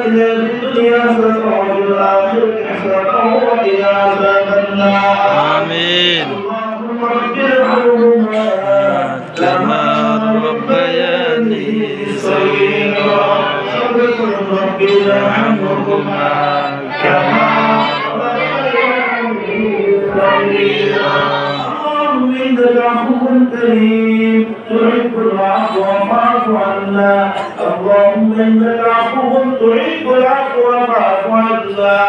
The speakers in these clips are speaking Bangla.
آتنا في الدنيا حسنة وفي الآخرة حسنة وقنا عذاب النار آمين. اللهم رب ارحمهما كما ربياني صغيرا. رب ارحمهما كما ربياني صغيرا. اللهم إنك عفو كريم تحب العفو فاعف عنا. اللهم إنك عفو تحب العفو فاعف عنا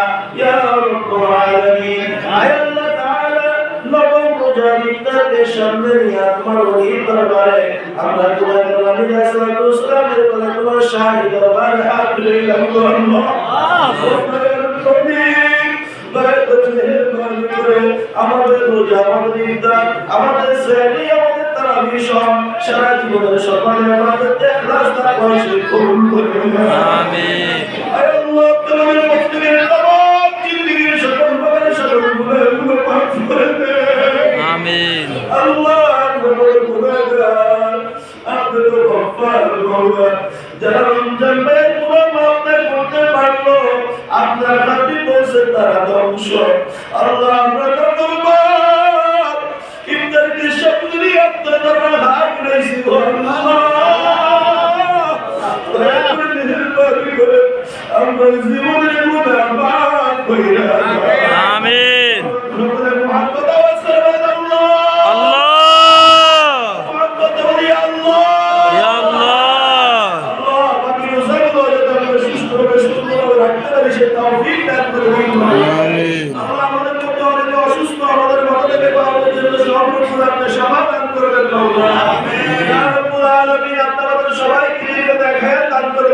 يا رب العالمين. يا الله تعالى নবম রোজার ইফতারকে সামনে নিয়ে তোমার ওই দরবারে আমরা দোয়া করলাম ইয়া সালাতুসসালামের বলে তোমার শাহী দরবারে হাত দিলাম গো আল্লাহ। আমাদের রোজা আমাদের ইফতার আমাদের সেহরি আমাদের তারাবি সহ সারা জীবনের সকালে আমাদের ইখলাস তাকওয়া শরীক কবুল করুন আমিন। আয় আল্লাহ তোমার মুক্তির তামাম জিন্দেগীর সকল প্রকারের সকল গুনাহগুলো মাফ করে দেন আমিন। আল্লাহ আমাদের গুনাহগার আপনি তো গফফার মাওলা। যারা রমজান মাসে পুরো মাফ করতে পারলো আপনার হাতে বসে তারা ধ্বংস। আল্লাহ আমরা কতবার ইফতারকে সামনে আপনার দরবারে হাত রেখেছি গো আল্লাহ। দয়া করে মেহেরবানি করে আমার জীবনের গুনাহ মাফ করে দাও আমিন। রব্বুল মুহাম্মদ রাসূলুল্লাহ আল্লাহ মুহাম্মদ ইয়া আল্লাহ ইয়া আল্লাহ। আল্লাহ বাকি রোজাগুলো যাতে আমরা সুস্থভাবে সুন্দরভাবে রাখতে পারি সে তৌফিক দান করে দিন আমিন। আল্লাহ আমাদের মধ্যে অনেকে অসুস্থ আমাদের মধ্যে আমাদের জন্য সর্বপ্রথম আপনি সমাধান করে দেন আল্লাহ। আমিন ইয়া রাব্বুল আলামিন। আপনি আমাদের সবাইকে নিয়ে দেখেন দান করে